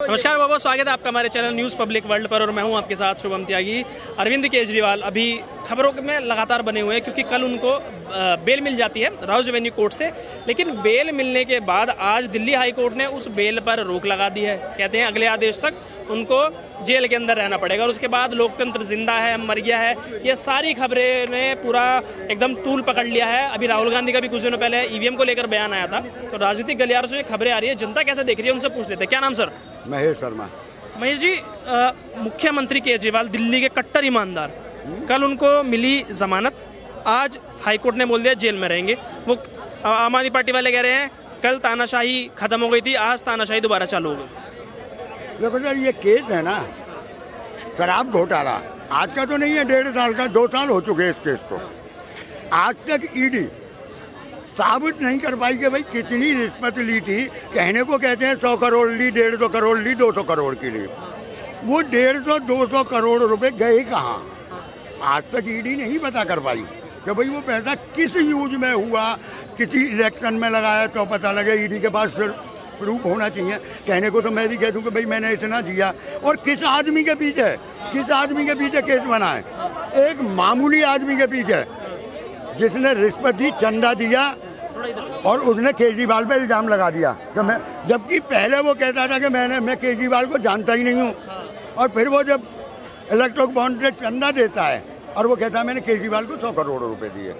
नमस्कार बाबा, स्वागत है आपका हमारे चैनल न्यूज़ पब्लिक वर्ल्ड पर और मैं हूं आपके साथ शुभम त्यागी। अरविंद केजरीवाल अभी खबरों में लगातार बने हुए हैं क्योंकि कल उनको बेल मिल जाती है राउज एवेन्यू कोर्ट से, लेकिन बेल मिलने के बाद आज दिल्ली हाई कोर्ट ने उस बेल पर रोक लगा दी है। कहते हैं अगले आदेश तक उनको जेल के अंदर रहना पड़ेगा और उसके बाद लोकतंत्र जिंदा है मर गया है, ये सारी खबरें ने पूरा एकदम तूल पकड़ लिया है। अभी राहुल गांधी का भी कुछ दिनों पहले ईवीएम को लेकर बयान आया था, तो राजनीतिक गलियारों से ये खबरें आ रही है। जनता कैसे देख रही है उनसे पूछ लेते हैं। क्या नाम सर? महेश शर्मा। महेश जी, मुख्यमंत्री केजरीवाल दिल्ली के कट्टर ईमानदार, कल उनको मिली जमानत, आज हाईकोर्ट ने बोल दिया जेल में रहेंगे। वो आम आदमी पार्टी वाले कह रहे हैं कल तानाशाही खत्म हो गई थी, आज तानाशाही दोबारा चालू हो गई। देखो सर, ये केस है ना शराब घोटाला, आज का तो नहीं है, 1.5 साल का, 2 साल हो चुके हैं इस केस को। आज तक ईडी साबित नहीं कर पाई कि भाई कितनी रिश्वत ली थी। कहने को कहते हैं 100 करोड़ ली, 150 करोड़ ली, 200 करोड़ की ली। वो 150-200 करोड़ रुपए गए कहाँ, आज तक ईडी नहीं पता कर पाई कि भाई वो पैसा किस यूज में हुआ। किसी इलेक्शन में लगाया तो पता लगे, ईडी के पास फिर प्रूफ होना चाहिए। कहने को तो मैं भी कह दूं कि भाई मैंने इतना दिया, और किस आदमी के पीछे केस बना है। एक मामूली आदमी के पीछे जिसने रिश्वत दी, चंदा दिया, और उसने केजरीवाल पे इल्जाम लगा दिया कि मैं, जबकि पहले वो कहता था कि मैं केजरीवाल को जानता ही नहीं हूँ। और फिर वो जब इलेक्ट्रोल बॉन्ड से चंदा देता है और वो कहता है मैंने केजरीवाल को 100 करोड़ रुपए दिए।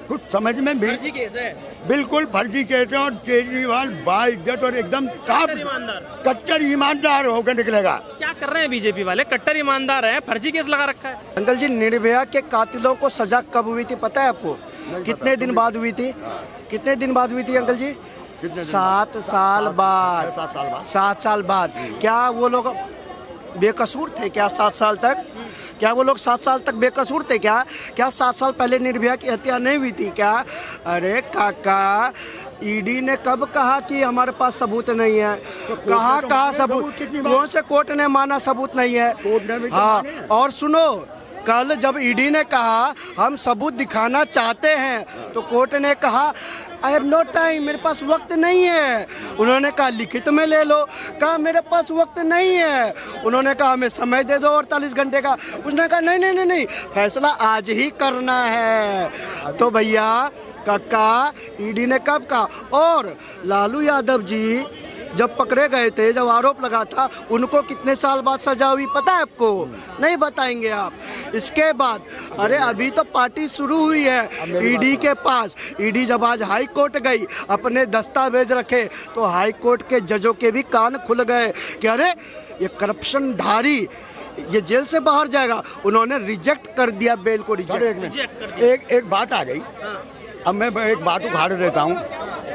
कुछ समझ में भी फर्जी केस है, बिल्कुल फर्जी केस है। और केजरीवाल बाइज्जत और एकदम कट्टर ईमानदार होकर निकलेगा। क्या कर रहे हैं बीजेपी वाले? कट्टर ईमानदार है, फर्जी केस लगा रखा है। अंकल जी, निर्भया के कातिलों को सजा कब हुई थी पता है आपको? कितने दिन बाद हुई थी? कितने दिन बाद हुई थी अंकल जी? 7 साल बाद। 7 साल बाद। क्या वो लोग बेकसूर थे क्या 7 साल तक? क्या वो लोग 7 साल तक बेकसूर थे क्या? 7 साल पहले निर्भया की हत्या नहीं हुई थी क्या? अरे काका, ईडी ने कब कहा कि हमारे पास सबूत नहीं है? कहाँ सबूत? कौन से कोर्ट ने माना सबूत नहीं है? हाँ, और सुनो, कल जब ईडी ने कहा हम सबूत दिखाना चाहते हैं तो कोर्ट ने कहा आई हैव नो टाइम, मेरे पास वक्त नहीं है। उन्होंने कहा लिखित में ले लो, कहा मेरे पास वक्त नहीं है। उन्होंने कहा हमें समय दे दो 48 घंटे का। उसने कहा नहीं, फैसला आज ही करना है। तो भैया काका, ईडी ने कब कहा? और लालू यादव जी जब पकड़े गए थे, जब आरोप लगा था, उनको कितने साल बाद सजा हुई पता है आपको? नहीं बताएंगे आप। इसके बाद अरे अभी तो पार्टी शुरू हुई है ईडी के पास। ईडी जब आज हाई कोर्ट गई, अपने दस्तावेज रखे, तो हाई कोर्ट के जजों के भी कान खुल गए कि अरे ये करप्शन धारी, ये जेल से बाहर जाएगा। उन्होंने रिजेक्ट कर दिया बेल को। एक बात आ गई। अब मैं एक बात उखाड़ देता हूँ।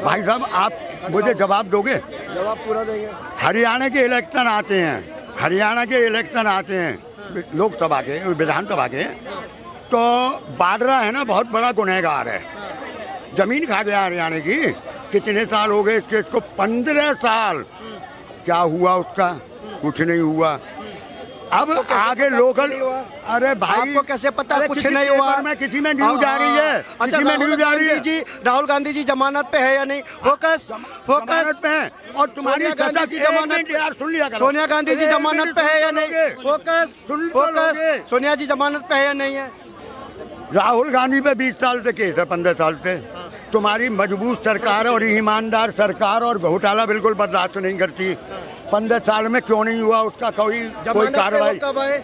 भाई साहब, आप मुझे जवाब दोगे? जवाब पूरा देंगे। हरियाणा के इलेक्शन आते हैं, लोकसभा के, विधानसभा के। तो बाड्रा है ना, बहुत बड़ा गुनहगार है, जमीन खा गया हरियाणा की। कितने साल हो गए इस केस को? 15 साल। क्या हुआ उसका? कुछ नहीं हुआ। अब आगे लोकल, अरे भाई आपको कैसे पता कुछ नहीं हुआ? में किसी में न्यूज आ रही है। अच्छा, राहुल गांधी जी जमानत पे है या नहीं? फोकस पे है। और तुम्हारी जमानत, सुन लिया, सोनिया गांधी जी जमानत पे है या नहीं? फोकस, सोनिया जी जमानत पे है या नहीं है? राहुल गांधी पे 20 साल से केस है, 15 साल से। तुम्हारी मजबूत सरकार और ईमानदार सरकार और घोटाला बिल्कुल बर्दाश्त नहीं करती। 15 साल में क्यों नहीं हुआ उसका कोई कार्रवाई?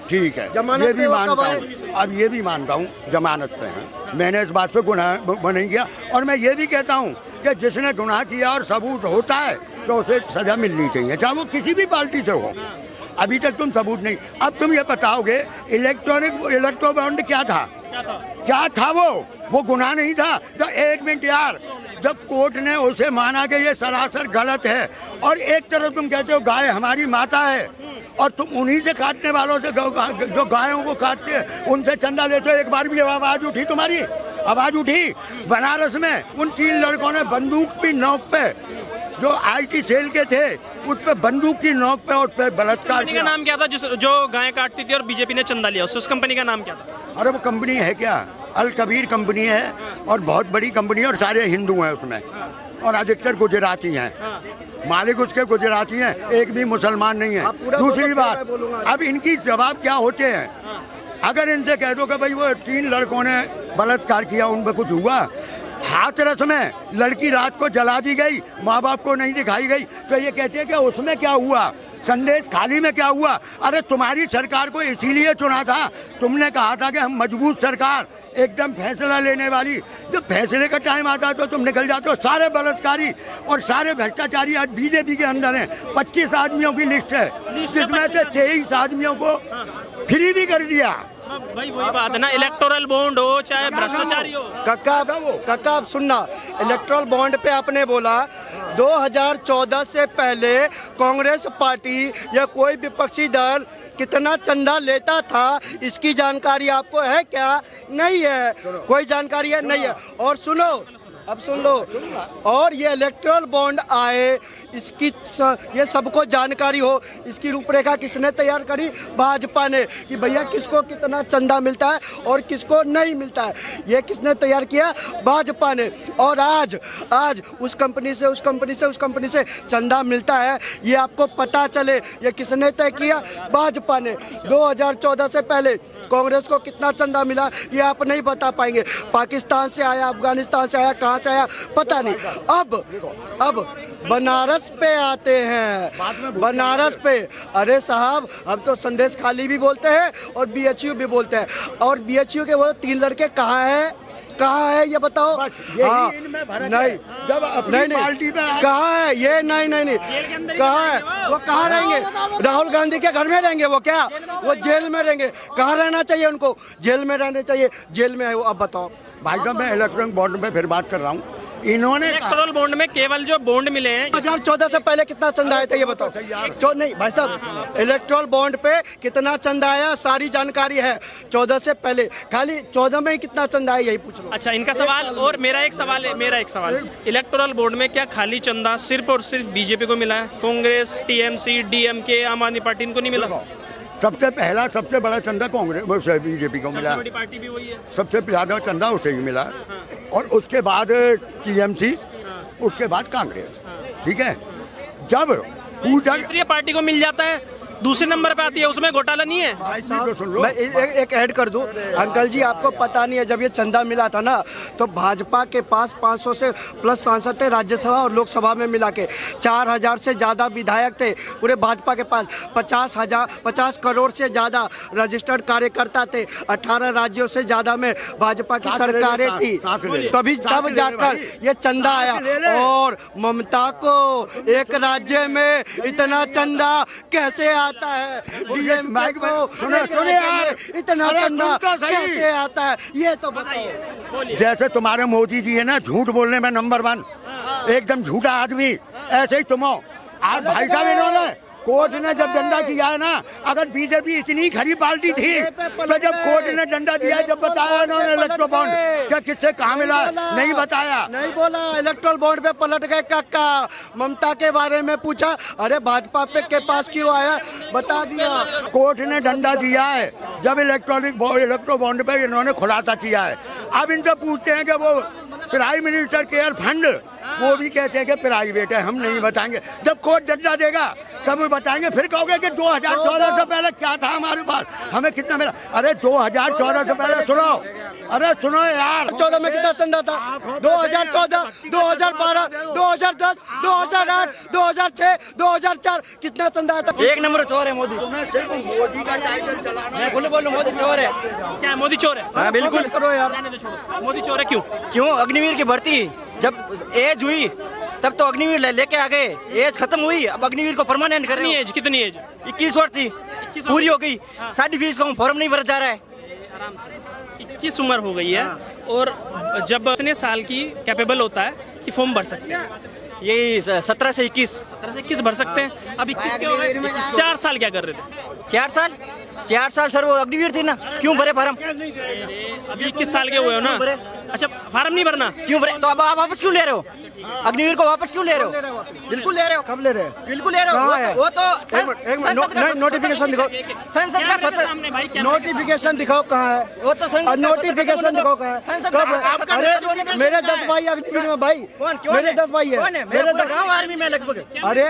ठीक है, ये भी मानता हूँ। अब ये भी मानता हूँ जमानत पे है, मैंने इस बात पे गुनाह नहीं किया। और मैं ये भी कहता हूँ कि जिसने गुनाह किया और सबूत होता है तो उसे सजा मिलनी चाहिए, चाहे वो किसी भी पार्टी से हो। अभी तक तुम सबूत नहीं। अब तुम ये बताओगे इलेक्ट्रो बॉन्ड क्या था? वो गुनाह नहीं था। तो एक मिनट यार, जब कोर्ट ने उसे माना कि ये सरासर गलत है, और एक तरफ तुम कहते हो गाय हमारी माता है, और तुम उन्हीं से काटने वालों से, जो गायों को काटते हैं, उनसे चंदा लेते हो। एक बार भी आवाज उठी? तुम्हारी आवाज उठी? बनारस में उन 3 लड़कों ने बंदूक की नोक पे, जो IT सेल के थे, उस पे बंदूक की नोक पे, और पे बलात्कार किया। नाम क्या था जो गाय काटती थी और बीजेपी ने चंदा लिया? उस कंपनी का नाम क्या था? अरे वो कंपनी है क्या? अल कबीर कंपनी है, और बहुत बड़ी कंपनी है, और सारे हिंदू हैं उसमें। और अधिकतर गुजराती हैं। मालिक उसके गुजराती हैं, एक भी मुसलमान नहीं है। दूसरी बात, अब इनकी जवाब क्या होते हैं? अगर इनसे कह दो कि भाई वो 3 लड़कों ने बलात्कार किया, उन पर कुछ हुआ, हाथरस में लड़की रात को जला दी गई, माँ बाप को नहीं दिखाई गई, तो ये कहते हैं कि उसमें क्या हुआ, संदेश खाली में क्या हुआ? अरे तुम्हारी सरकार को इसीलिए चुना था, तुमने कहा था कि हम मजबूत सरकार, एकदम फैसला लेने वाली। जब फैसले का टाइम आता है तो तुम निकल जाते हो। सारे बलात्कारी और सारे भ्रष्टाचारी आज बीजेपी के अंदर हैं। 25 आदमियों की लिस्ट है, जिसमें से 23 आदमियों को फ्री भी कर दिया। भाई वही बात है ना, इलेक्टोरल बॉन्ड हो चाहे भ्रष्टाचारी हो। कक्का आप सुनना, इलेक्ट्रल बॉन्ड पे आपने बोला 2014 से पहले कांग्रेस पार्टी या कोई विपक्षी दल कितना चंदा लेता था, इसकी जानकारी आपको है क्या? नहीं है, कोई जानकारी है नहीं है। और सुनो, अब सुन लो, और ये इलेक्ट्रल बॉन्ड आए, इसकी ये सबको जानकारी हो, इसकी रूपरेखा किसने तैयार करी? भाजपा ने, कि भैया किसको कितना चंदा मिलता है और किसको नहीं मिलता है, ये किसने तैयार किया? भाजपा ने। और आज उस कंपनी से उस कंपनी से चंदा मिलता है, ये आपको पता चले ये किसने तय किया? भाजपा ने। 2014 से पहले कांग्रेस को कितना चंदा मिला ये आप नहीं बता पाएंगे। पाकिस्तान से आया, अफगानिस्तान से आया, कहाँ से आया पता नहीं। अब बनारस पे आते हैं, बनारस पे। अरे साहब, हम तो संदेश खाली भी बोलते हैं और BHU भी बोलते हैं। और BHU के वो 3 लड़के कहाँ है ये बताओ? हाँ, नहीं, जब नहीं कहाँ है ये? नहीं, कहाँ है वो? कहाँ रहेंगे? राहुल गांधी के घर में रहेंगे वो? क्या वो जेल में रहेंगे? कहाँ रहना चाहिए उनको? जेल में रहने चाहिए, जेल में है वो। अब बताओ भाई साहब, मैं इलेक्ट्रॉनिक बॉन्ड में फिर बात कर रहा हूँ। इन्होंने इलेक्टोरल बॉन्ड में केवल जो बॉन्ड मिले हैं, 2014 से पहले कितना चंदा आया था ये बताओ? नहीं भाई साहब, इलेक्ट्रल बॉन्ड पे कितना चंदा आया सारी जानकारी है। 14 से पहले, खाली 14 में ही कितना चंदा आया यही पूछ लो। अच्छा, इनका सवाल। और मेरा एक सवाल, इलेक्टोरल बॉन्ड में क्या खाली चंदा सिर्फ और सिर्फ बीजेपी को मिला है? कांग्रेस, TMC, DMK, आम आदमी पार्टी, इनको नहीं मिला? सबसे बड़ा चंदा कांग्रेस बीजेपी को मिला, बड़ी पार्टी भी वही है, सबसे ज्यादा चंदा उसे ही मिला। और उसके बाद TMC, उसके बाद कांग्रेस। ठीक है, जब क्षेत्रीय पार्टी को मिल जाता है, दूसरे नंबर पे आती है, उसमें घोटाला नहीं है? भाई साहब, मैं एक ऐड कर दूं। अंकल जी, आपको पता नहीं है, जब ये चंदा मिला था ना, तो भाजपा के पास 500 से प्लस सांसद थे, राज्यसभा और लोकसभा में मिला के 4000 से ज्यादा विधायक थे पूरे भाजपा के पास। 50 करोड़ से ज्यादा रजिस्टर्ड कार्यकर्ता थे। 18 राज्यों से ज्यादा में भाजपा की सरकारें थी, तब जाकर ये चंदा आया। और ममता को एक राज्य में इतना चंदा कैसे आता है? DMK को इतना चंदा कैसे आता है ये तो बताओ। जैसे तुम्हारे मोदी जी है ना, झूठ बोलने में नंबर 1, एकदम झूठा आदमी, ऐसे ही तुम हो। आज भाई साहब, इन्होंने कोर्ट ने जब डंडा किया है ना, अगर बीजेपी इतनी खरी पार्टी थी तो जब कोर्ट ने डंडा दिया, जब बताया इन्होंने इलेक्ट्रल बॉन्ड क्या किससे कहाँ मिला, नहीं बताया, नहीं बोला। इलेक्ट्रल बॉन्ड पे पलट गए काका। ममता के बारे में पूछा, अरे भाजपा पे के पास क्यों आया, बता दिया। कोर्ट ने डंडा दिया है जब इलेक्ट्रल बॉन्ड पे इन्होंने खुलासा किया है। अब इनसे पूछते हैं कि वो प्राइम मिनिस्टर केयर फंड, वो भी कहते हैं कि प्राइवेट है, हम नहीं बताएंगे। जब कोर्ट डंडा देगा तब बताएंगे। फिर कहोगे कि 2014 से पहले क्या था हमारे पास, हमें कितना मिला। अरे 2014 से पहले सुनो, अरे सुनो यार, 14 में कितना चंदा था? 2014, 2012, 2010, 2008, 2006, 2004 कितना चंदा था? एक नंबर चोर है मोदी। सिर्फ मोदी का टाइटल चलाना। मैं बोलूं मोदी चोर है। क्या मोदी चोर है? हाँ बिल्कुल करो यार। मोदी चोर है क्यों? अग्निवीर की भर्ती जब एज हुई तब तो अग्निवीर लेके आ गए, एज खत्म हुई, अब अग्निवीर को परमानेंट कर रहे हैं। कितनी एज? 21 वर्ष थी, पूरी हो गई। 20 का फॉर्म नहीं भरा जा रहा है। आराम से 21 उम्र हो गई है। और जब इतने साल की कैपेबल होता है कि फॉर्म भर सकते हैं, यही 17 से 21 भर सकते हैं। अब 21 के हो गए, 4 साल क्या कर रहे थे? 4 साल सर वो अग्निवीर थी ना, क्यों भरे फॉर्म? अभी 21 साल के हुए हो ना, अच्छा फार्म नहीं भरना, क्यों भरे? तो अब आप वापस क्यों ले रहे हो? अग्निवीर को वापस क्यों ले रहे हो? बिल्कुल ले रहे हो। कब ले रहे हैं? बिल्कुल ले रहे हो। कहाँ है? वो तो एक मिनट, नहीं, नोटिफिकेशन दिखाओ, संसद का सत्र, नोटिफिकेशन दिखाओ कहाँ है? वो तो संसद नोटिफिकेशन दिखाओ कहाँ है? संसद कब? का- अरे मेरे 10 भाई अग्निवीर में भाई, मेरे 10 भाई है, मेरे 10 गाँव आर्मी में लगभग। अरे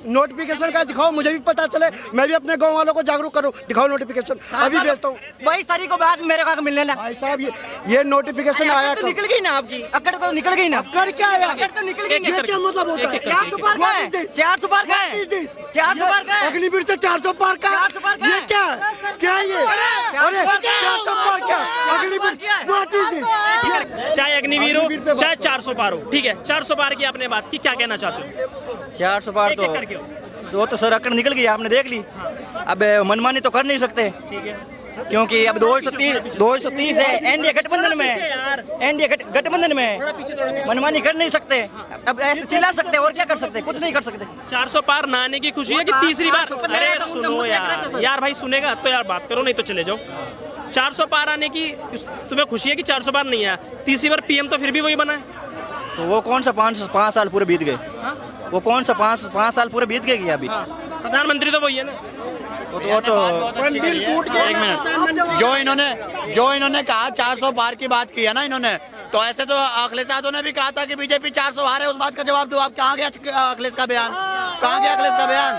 नोटिफिकेशन का दिखाओ, मुझे भी पता चले, मैं भी अपने गांव वालों को जागरूक करूं। दिखाओ नोटिफिकेशन, अभी भेजता हूँ। 22 तारीख को बाद मेरे का मिलने लगा। भाई साहब ये नोटिफिकेशन आया तो कब? निकल गई ना आपकी अकड़ तो निकल गई ना। कर क्या आया? अकड़ तो निकल गई एक- ना। ये क्या मतलब होता है? 400 पार का है। 400 पार का है। 400 पार का है। अग्निवीर से 400 पार का? 400 पार का ये है। क्या है? क्या है ये? अरे 400 पार क्या? Agniveer what is this? चाहे अग्निवीर हो चाहे 400 पार हो, ठीक है 400 पार की आपने बात की, क्या कहना चाहते हो? 400 पार एक-एक करके हो। तो वो तो सर अकड़ निकल गई, आपने देख ली। अब मनमानी तो कर नहीं सकते, ठीक है क्योंकि अब 230 है एनडीए गठबंधन में, एनडीए गठबंधन में मनमानी कर नहीं सकते। अब ऐसे चिल्ला सकते और क्या कर सकते? कुछ नहीं कर सकते। 400 पार ना आने की खुशी है कि तीसरी बार? अरे सुनो यार भाई सुनेगा तो यार बात करो, नहीं तो चले जाओ। 400 पार आने की तुम्हें खुशी है कि 400 पार नहीं आया, तीसरी बार पीएम तो फिर भी वही बना है। तो वो कौन सा 5 साल पूरे बीत गए? वो कौन सा 5 साल पूरे बीत गए क्या अभी? प्रधानमंत्री तो वही है ना। वो तो एक मिनट, जो इन्होंने कहा 400 पार की बात की है ना इन्होंने, तो ऐसे तो अखिलेश यादव ने भी कहा था कि बीजेपी 400 हारे, उस बात का जवाब दो आप। कहाँ गया अखिलेश का बयान? कहाँ गया अखिलेश का बयान?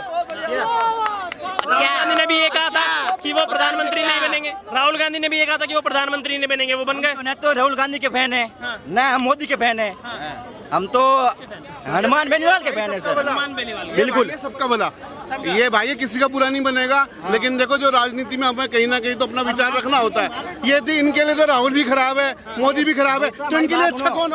राहुल गांधी ने भी ये कहा था कि वो प्रधानमंत्री नहीं बनेंगे, राहुल गांधी ने भी ये कहा था कि वो प्रधानमंत्री नहीं बनेंगे, वो बन गए। न तो राहुल गांधी के फैन है न हम मोदी के फैन है, हम तो हनुमान बेनीवाल के फैन है सर। हनुमान बेनीवाल बिल्कुल। ये सबका भला, ये भाई ये किसी का बुरा नहीं बनेगा, लेकिन देखो जो राजनीति में हमें कहीं ना कहीं तो अपना विचार रखना होता है। ये इनके लिए तो राहुल भी खराब है, मोदी भी खराब है, तो इनके लिए अच्छा कौन हो?